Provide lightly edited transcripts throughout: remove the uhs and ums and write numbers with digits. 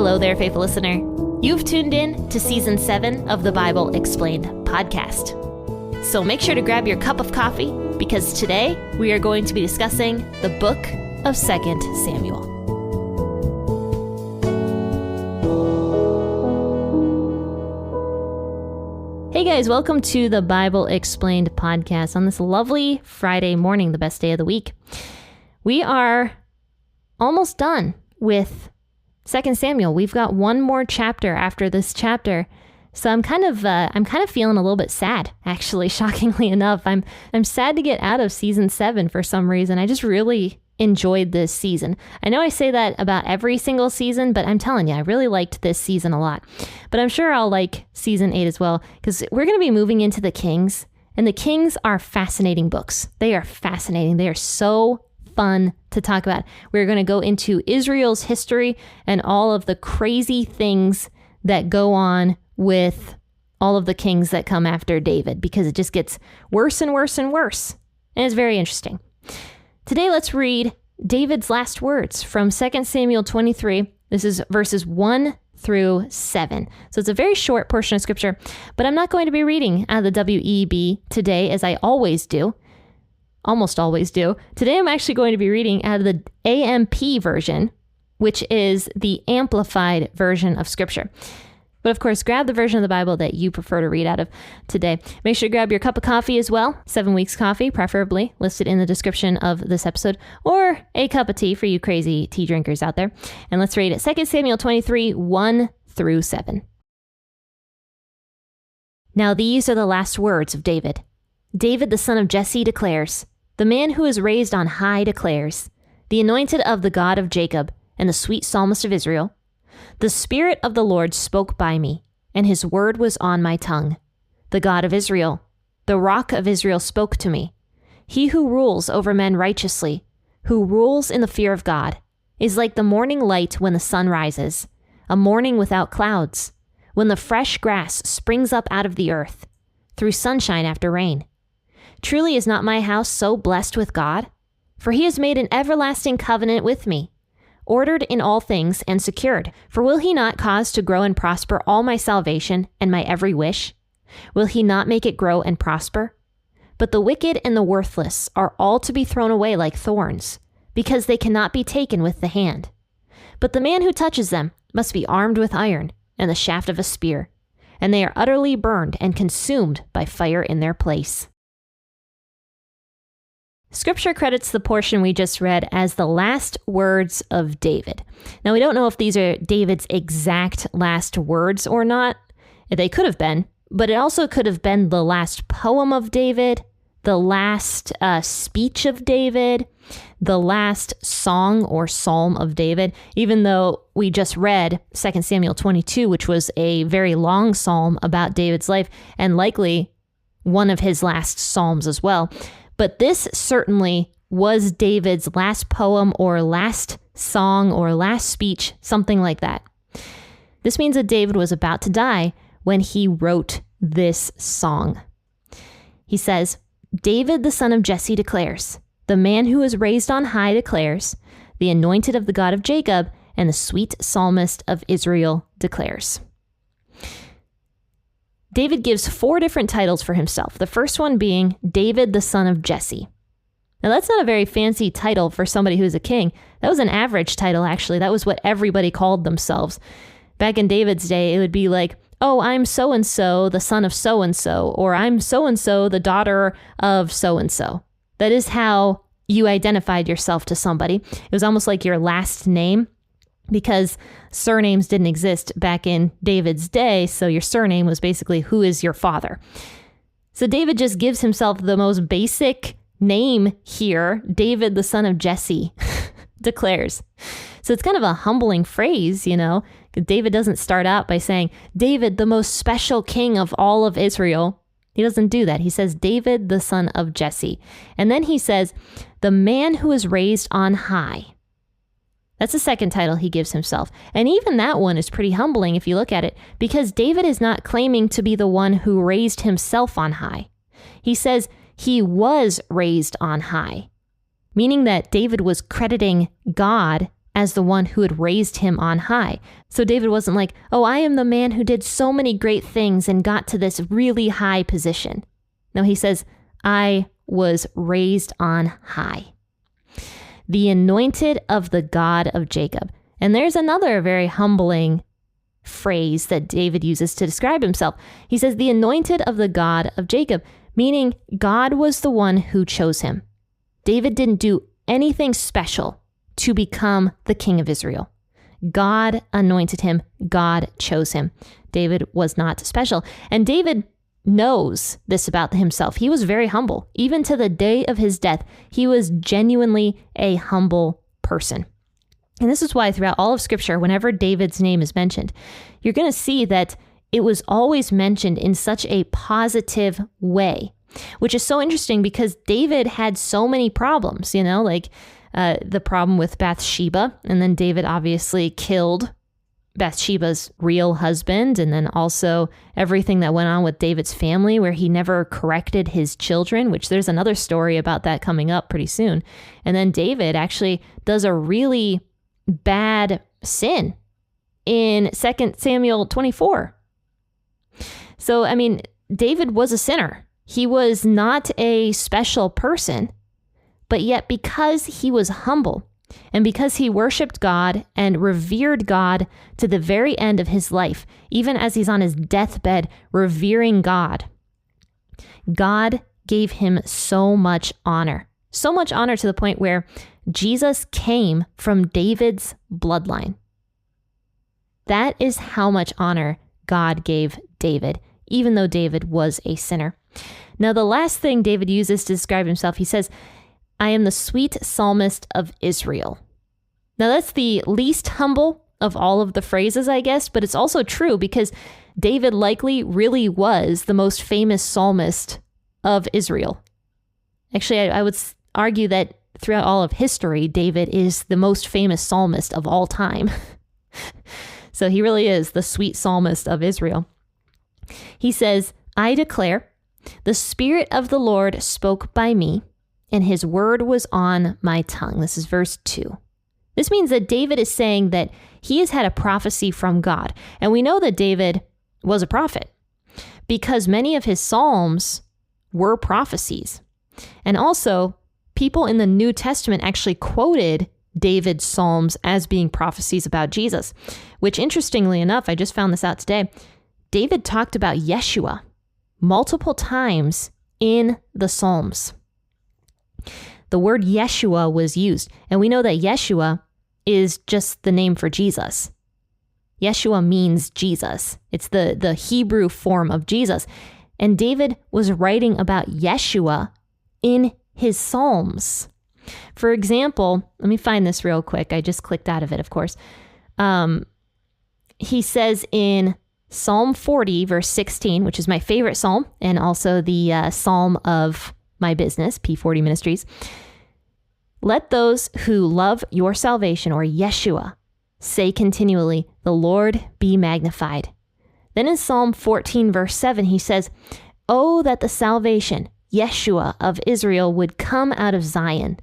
Hello there, faithful listener. You've tuned in to Season 7 of the Bible Explained podcast. So make sure to grab your cup of coffee, because today we are going to be discussing the book of 2 Samuel. Hey guys, welcome to the Bible Explained podcast on this lovely Friday morning, the best day of the week. We are almost done with 2 Samuel. We've got one more chapter after this chapter. So I'm kind of feeling a little bit sad, actually, shockingly enough. I'm sad to get out of season 7 for some reason. I just really enjoyed this season. I know I say that about every single season, but I'm telling you, I really liked this season a lot. But I'm sure I'll like season 8 as well, because we're going to be moving into the Kings, and the Kings are fascinating books. They are fascinating. They are so fun to talk about. We're going to go into Israel's history and all of the crazy things that go on with all of the kings that come after David, because it just gets worse and worse and worse. And it's very interesting. Today, let's read David's last words from 2 Samuel 23. This is verses 1 through 7. So it's a very short portion of scripture, but I'm not going to be reading out of the WEB today, as I always do. Almost always do. Today, I'm actually going to be reading out of the AMP version, which is the amplified version of scripture. But of course, grab the version of the Bible that you prefer to read out of today. Make sure to grab your cup of coffee as well. 7 Weeks coffee, preferably, listed in the description of this episode, or a cup of tea for you crazy tea drinkers out there. And let's read it. 2 Samuel 23, 1 through 7. Now these are the last words of David. David, the son of Jesse, declares, "The man who is raised on high declares, the anointed of the God of Jacob and the sweet psalmist of Israel, the Spirit of the Lord spoke by me, and his word was on my tongue. The God of Israel, the rock of Israel spoke to me. He who rules over men righteously, who rules in the fear of God, is like the morning light when the sun rises, a morning without clouds, when the fresh grass springs up out of the earth, through sunshine after rain. Truly is not my house so blessed with God? For he has made an everlasting covenant with me, ordered in all things and secured. For will he not cause to grow and prosper all my salvation and my every wish? Will he not make it grow and prosper? But the wicked and the worthless are all to be thrown away like thorns, because they cannot be taken with the hand. But the man who touches them must be armed with iron and the shaft of a spear, and they are utterly burned and consumed by fire in their place." Scripture credits the portion we just read as the last words of David. Now, we don't know if these are David's exact last words or not. They could have been, but it also could have been the last poem of David, the last speech of David, the last song or psalm of David, even though we just read 2 Samuel 22, which was a very long psalm about David's life, and likely one of his last psalms as well. But this certainly was David's last poem or last song or last speech, something like that. This means that David was about to die when he wrote this song. He says, "David, the son of Jesse, declares, the man who is raised on high declares, the anointed of the God of Jacob and the sweet psalmist of Israel declares." David gives 4 different titles for himself, the first one being David, the son of Jesse. Now, that's not a very fancy title for somebody who's a king. That was an average title, actually. That was what everybody called themselves. Back in David's day, it would be like, "Oh, I'm so-and-so, the son of so-and-so," or "I'm so-and-so, the daughter of so-and-so." That is how you identified yourself to somebody. It was almost like your last name, because surnames didn't exist back in David's day, so your surname was basically who is your father. So David just gives himself the most basic name here, David, the son of Jesse, declares. So it's kind of a humbling phrase, you know. David doesn't start out by saying, "David, the most special king of all of Israel." He doesn't do that. He says, "David, the son of Jesse." And then he says, "the man who is raised on high." That's the second title he gives himself. And even that one is pretty humbling if you look at it, because David is not claiming to be the one who raised himself on high. He says he was raised on high, meaning that David was crediting God as the one who had raised him on high. So David wasn't like, oh, I am the man who did so many great things and got to this really high position. No, he says, I was raised on high. The anointed of the God of Jacob. And there's another very humbling phrase that David uses to describe himself. He says, the anointed of the God of Jacob, meaning God was the one who chose him. David didn't do anything special to become the king of Israel. God anointed him. God chose him. David was not special. And David knows this about himself. He was very humble. Even to the day of his death, he was genuinely a humble person. And this is why throughout all of Scripture, whenever David's name is mentioned, you're going to see that it was always mentioned in such a positive way, which is so interesting because David had so many problems, like the problem with Bathsheba. And then David obviously killed Bathsheba's real husband. And then also everything that went on with David's family, where he never corrected his children, which there's another story about that coming up pretty soon. And then David actually does a really bad sin in 2 Samuel 24. So, David was a sinner. He was not a special person, but yet because he was humble and because he worshiped God and revered God to the very end of his life, even as he's on his deathbed revering God, God gave him so much honor to the point where Jesus came from David's bloodline. That is how much honor God gave David, even though David was a sinner. Now, the last thing David uses to describe himself, he says, I am the sweet psalmist of Israel. Now, that's the least humble of all of the phrases, I guess, but it's also true because David likely really was the most famous psalmist of Israel. Actually, I would argue that throughout all of history, David is the most famous psalmist of all time. So he really is the sweet psalmist of Israel. He says, I declare, the Spirit of the Lord spoke by me, and his word was on my tongue. This is verse 2. This means that David is saying that he has had a prophecy from God. And we know that David was a prophet because many of his psalms were prophecies. And also, people in the New Testament actually quoted David's psalms as being prophecies about Jesus, which interestingly enough, I just found this out today, David talked about Yeshua multiple times in the Psalms. The word Yeshua was used, and we know that Yeshua is just the name for Jesus. Yeshua means Jesus. It's the Hebrew form of Jesus. And David was writing about Yeshua in his Psalms. For example, let me find this real quick. I just clicked out of it, of course. He says in Psalm 40, verse 16, which is my favorite psalm, and also the psalm of my business, P40 Ministries. Let those who love your salvation, or Yeshua, say continually, the Lord be magnified. Then in Psalm 14, verse 7, he says, oh, that the salvation, Yeshua of Israel, would come out of Zion.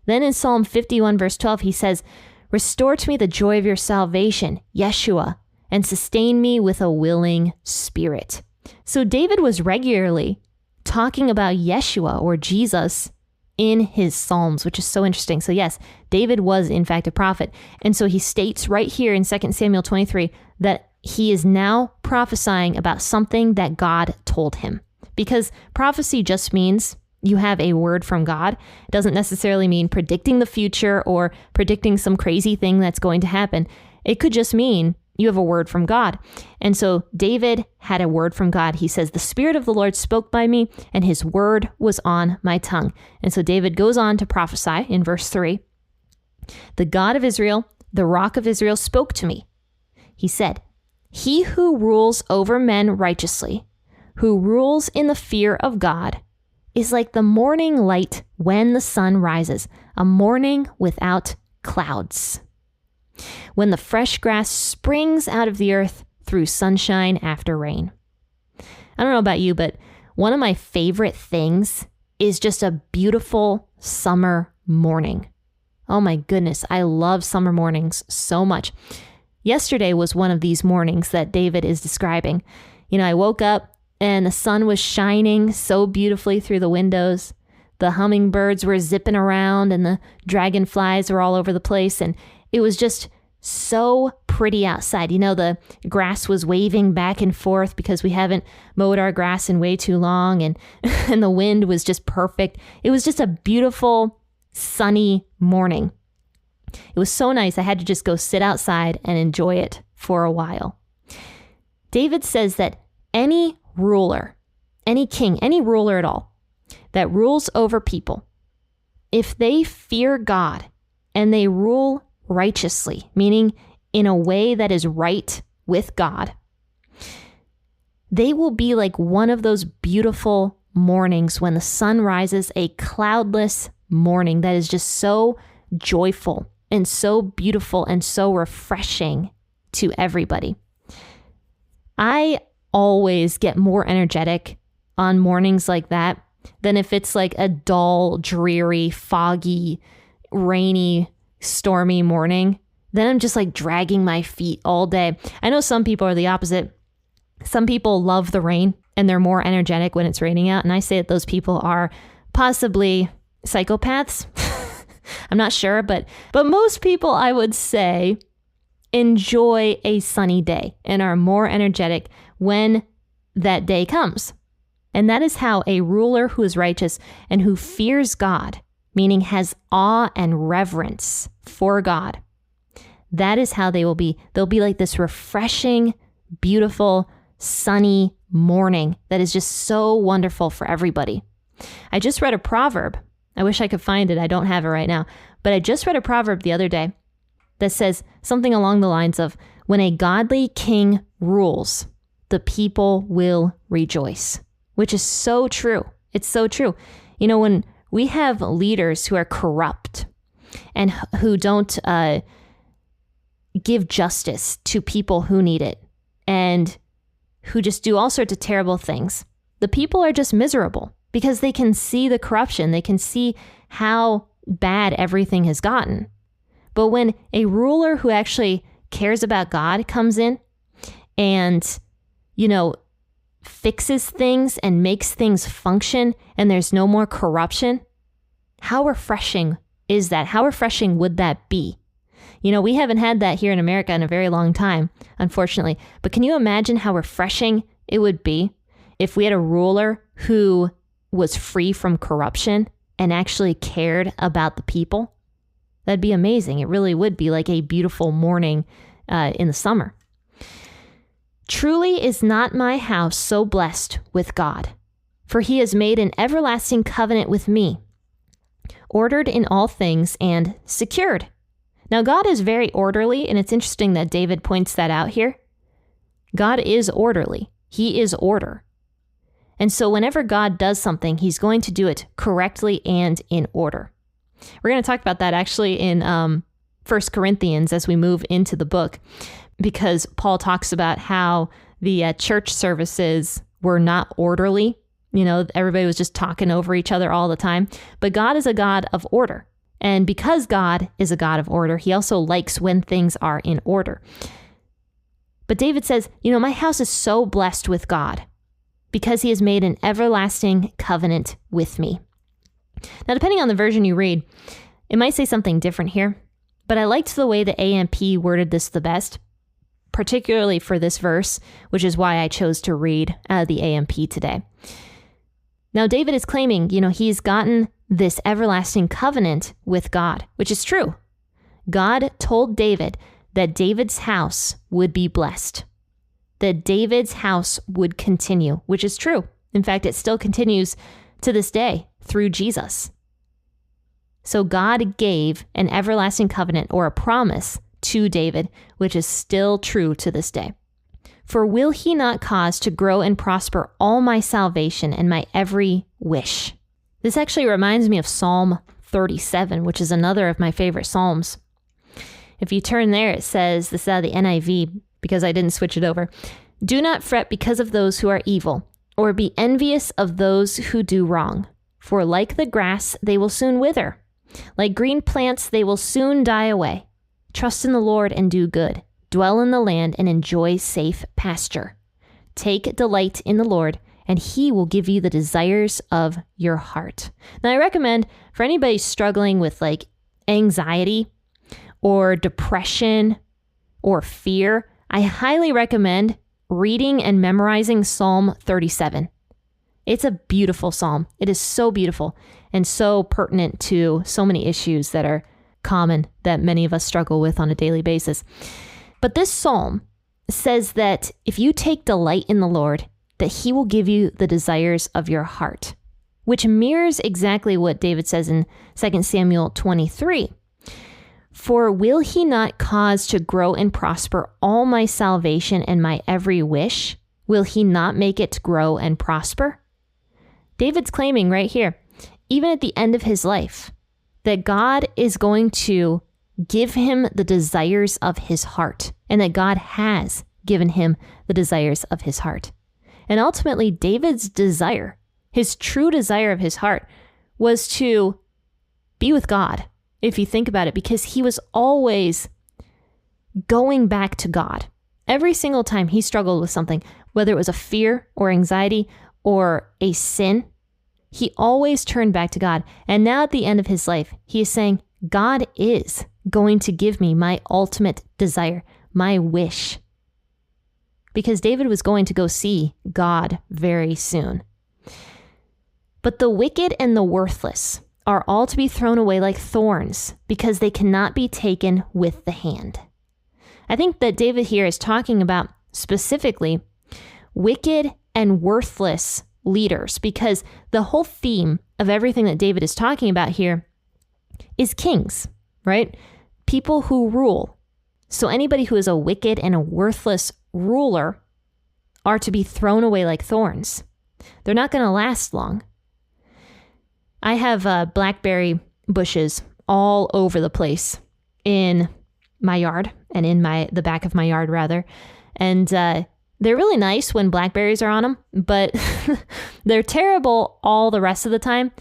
Then in Psalm 51, verse 12, he says, restore to me the joy of your salvation, Yeshua, and sustain me with a willing spirit. So David was regularly talking about Yeshua, or Jesus, in his Psalms, which is so interesting. So yes, David was in fact a prophet. And so he states right here in 2 Samuel 23 that he is now prophesying about something that God told him. Because prophecy just means you have a word from God. It doesn't necessarily mean predicting the future or predicting some crazy thing that's going to happen. It could just mean you have a word from God. And so David had a word from God. He says, the Spirit of the Lord spoke by me, and his word was on my tongue. And so David goes on to prophesy in verse 3. The God of Israel, the rock of Israel, spoke to me. He said, he who rules over men righteously, who rules in the fear of God, is like the morning light when the sun rises, a morning without clouds. When the fresh grass springs out of the earth through sunshine after rain. I don't know about you, but one of my favorite things is just a beautiful summer morning. Oh my goodness, I love summer mornings so much. Yesterday was one of these mornings that David is describing. I woke up and the sun was shining so beautifully through the windows. The hummingbirds were zipping around and the dragonflies were all over the place. And it was just so pretty outside. The grass was waving back and forth because we haven't mowed our grass in way too long. And the wind was just perfect. It was just a beautiful, sunny morning. It was so nice. I had to just go sit outside and enjoy it for a while. David says that any ruler, any king, any ruler at all that rules over people, if they fear God and they rule righteously, meaning in a way that is right with God, they will be like one of those beautiful mornings when the sun rises, a cloudless morning that is just so joyful and so beautiful and so refreshing to everybody. I always get more energetic on mornings like that than if it's like a dull, dreary, foggy, rainy, stormy morning. Then I'm just like dragging my feet all day. I know some people are the opposite. Some people love the rain and they're more energetic when it's raining out. And I say that those people are possibly psychopaths. I'm not sure, but most people, I would say, enjoy a sunny day and are more energetic when that day comes. And that is how a ruler who is righteous and who fears God, meaning has awe and reverence for God, that is how they will be. They'll be like this refreshing, beautiful, sunny morning that is just so wonderful for everybody. I just read a proverb. I wish I could find it. I don't have it right now. But I just read a proverb the other day that says something along the lines of, when a godly king rules, the people will rejoice, which is so true. It's so true. When we have leaders who are corrupt and who don't give justice to people who need it and who just do all sorts of terrible things, the people are just miserable because they can see the corruption. They can see how bad everything has gotten. But when a ruler who actually cares about God comes in and, fixes things and makes things function and there's no more corruption, how refreshing is that? How refreshing would that be? We haven't had that here in America in a very long time, unfortunately. But can you imagine how refreshing it would be if we had a ruler who was free from corruption and actually cared about the people? That'd be amazing. It really would be like a beautiful morning in the summer. Truly is not my house so blessed with God, for he has made an everlasting covenant with me, ordered in all things and secured. Now, God is very orderly, and it's interesting that David points that out here. God is orderly. He is order. And so whenever God does something, he's going to do it correctly and in order. We're going to talk about that actually in 1 Corinthians as we move into the book, because Paul talks about how the church services were not orderly. Everybody was just talking over each other all the time. But God is a God of order. And because God is a God of order, he also likes when things are in order. But David says, my house is so blessed with God because he has made an everlasting covenant with me. Now, depending on the version you read, it might say something different here, but I liked the way the AMP worded this the best, particularly for this verse, which is why I chose to read the AMP today. Now, David is claiming, he's gotten this everlasting covenant with God, which is true. God told David that David's house would be blessed, that David's house would continue, which is true. In fact, it still continues to this day through Jesus. So God gave an everlasting covenant or a promise to David, which is still true to this day. For will he not cause to grow and prosper all my salvation and my every wish? This actually reminds me of Psalm 37, which is another of my favorite Psalms. If you turn there, it says, this is out of the NIV because I didn't switch it over. Do not fret because of those who are evil, or be envious of those who do wrong. For like the grass, they will soon wither. Like green plants, they will soon die away. Trust in the Lord and do good. Dwell in the land and enjoy safe pasture. Take delight in the Lord, and he will give you the desires of your heart. Now, I recommend for anybody struggling with like anxiety or depression or fear, I highly recommend reading and memorizing Psalm 37. It's a beautiful psalm. It is so beautiful and so pertinent to so many issues that are common that many of us struggle with on a daily basis. But this psalm says that if you take delight in the Lord, that he will give you the desires of your heart, which mirrors exactly what David says in 2 Samuel 23. For will he not cause to grow and prosper all my salvation and my every wish? Will he not make it grow and prosper? David's claiming right here, even at the end of his life, that God is going to give him the desires of his heart, and that God has given him the desires of his heart. And ultimately, David's desire, his true desire of his heart, was to be with God, if you think about it, because he was always going back to God. Every single time he struggled with something, whether it was a fear or anxiety or a sin, he always turned back to God. And now at the end of his life, he is saying, God is going to give me my ultimate desire, my wish. Because David was going to go see God very soon. But the wicked and the worthless are all to be thrown away like thorns, because they cannot be taken with the hand. I think that David here is talking about specifically wicked and worthless leaders, because the whole theme of everything that David is talking about here is kings, right? People who rule. So anybody who is a wicked and a worthless ruler are to be thrown away like thorns. They're not going to last long. I have blackberry bushes all over the place in my yard and in the back of my yard rather. And they're really nice when blackberries are on them, but they're terrible all the rest of the time.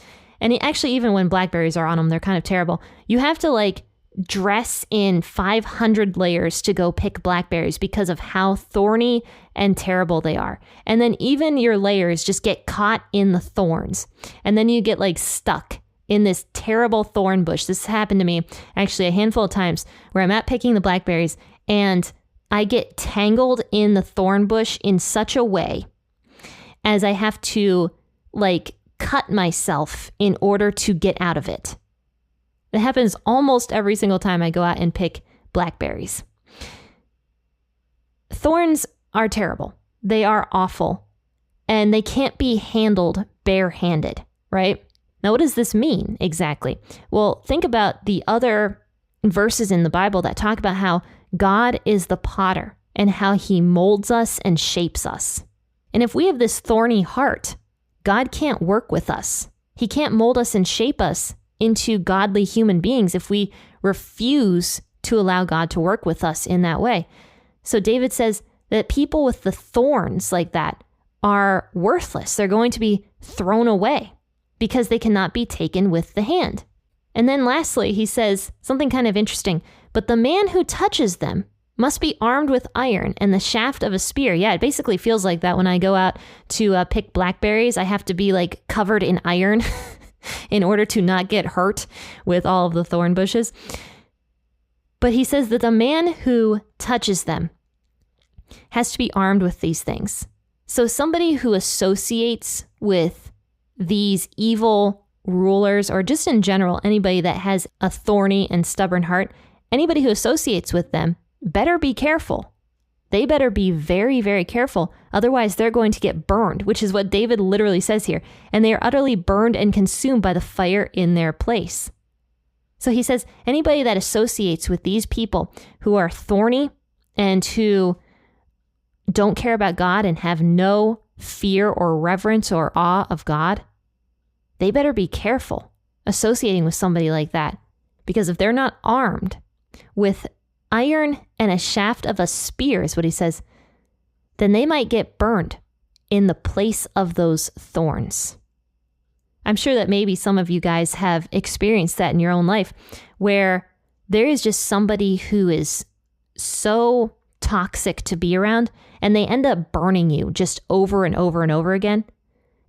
And actually, even when blackberries are on them, they're kind of terrible. You have to like dress in 500 layers to go pick blackberries because of how thorny and terrible they are. And then even your layers just get caught in the thorns. And then you get like stuck in this terrible thorn bush. This happened to me actually a handful of times where I'm out picking the blackberries and I get tangled in the thorn bush in such a way as I have to like cut myself in order to get out of it. It happens almost every single time I go out and pick blackberries. Thorns are terrible. They are awful. And they can't be handled barehanded, right? Now, what does this mean exactly? Well, think about the other verses in the Bible that talk about how God is the potter and how he molds us and shapes us. And if we have this thorny heart, God can't work with us. He can't mold us and shape us into godly human beings if we refuse to allow God to work with us in that way. So David says that people with the thorns like that are worthless. They're going to be thrown away because they cannot be taken with the hand. And then lastly, he says something kind of interesting, but the man who touches them must be armed with iron and the shaft of a spear. Yeah, it basically feels like that when I go out to pick blackberries. I have to be like covered in iron in order to not get hurt with all of the thorn bushes. But he says that the man who touches them has to be armed with these things. So somebody who associates with these evil rulers, or just in general, anybody that has a thorny and stubborn heart, anybody who associates with them better be careful. They better be very, very careful. Otherwise, they're going to get burned, which is what David literally says here. And they are utterly burned and consumed by the fire in their place. So he says, anybody that associates with these people who are thorny and who don't care about God and have no fear or reverence or awe of God, they better be careful associating with somebody like that. Because if they're not armed with iron and a shaft of a spear, is what he says, then they might get burned in the place of those thorns. I'm sure that maybe some of you guys have experienced that in your own life, where there is just somebody who is so toxic to be around and they end up burning you just over and over and over again.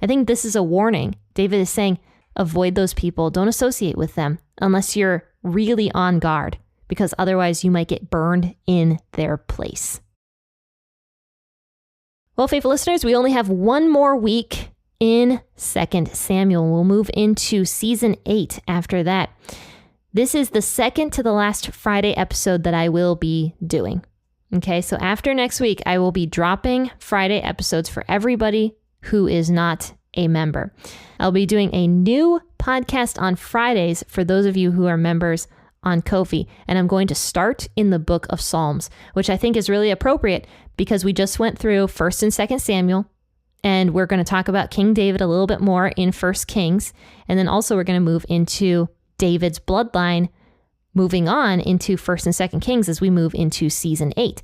I think this is a warning. David is saying, avoid those people. Don't associate with them unless you're really on guard, because otherwise you might get burned in their place. Well, faithful listeners, we only have one more week in 2 Samuel. We'll move into season 8 after that. This is the second to the last Friday episode that I will be doing. Okay, so after next week, I will be dropping Friday episodes for everybody who is not a member. I'll be doing a new podcast on Fridays for those of you who are members on Ko-fi, and I'm going to start in the book of Psalms, which I think is really appropriate because we just went through 1st and 2nd Samuel, and we're going to talk about King David a little bit more in 1 Kings, and then also we're going to move into David's bloodline, moving on into 1st and 2nd Kings as we move into season 8.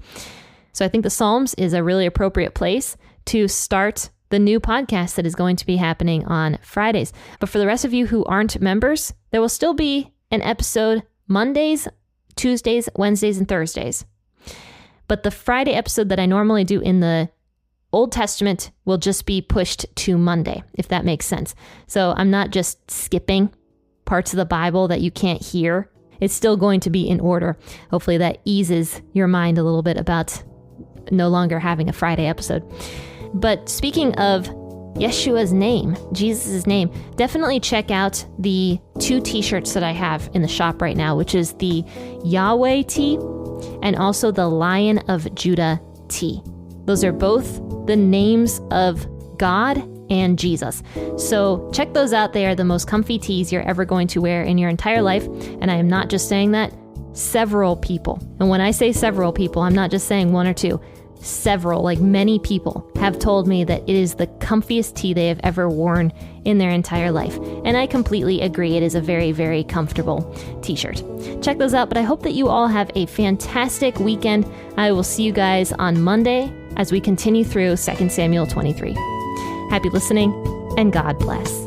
So I think the Psalms is a really appropriate place to start the new podcast that is going to be happening on Fridays. But for the rest of you who aren't members, there will still be an episode Mondays, Tuesdays, Wednesdays, and Thursdays. But the Friday episode that I normally do in the Old Testament will just be pushed to Monday, if that makes sense. So I'm not just skipping parts of the Bible that you can't hear. It's still going to be in order. Hopefully that eases your mind a little bit about no longer having a Friday episode. But speaking of Yeshua's name, Jesus' name, definitely check out the 2 t-shirts that I have in the shop right now, which is the Yahweh tee and also the Lion of Judah tee. Those are both the names of God and Jesus. So check those out. They are the most comfy tees you're ever going to wear in your entire life. And I am not just saying that. Several people. And when I say several people, I'm not just saying 1 or 2. Several, like many people, have told me that it is the comfiest tee they have ever worn in their entire life. And I completely agree. It is a very, very comfortable t-shirt. Check those out, but I hope that you all have a fantastic weekend. I will see you guys on Monday as we continue through 2 Samuel 23. Happy listening, and God bless.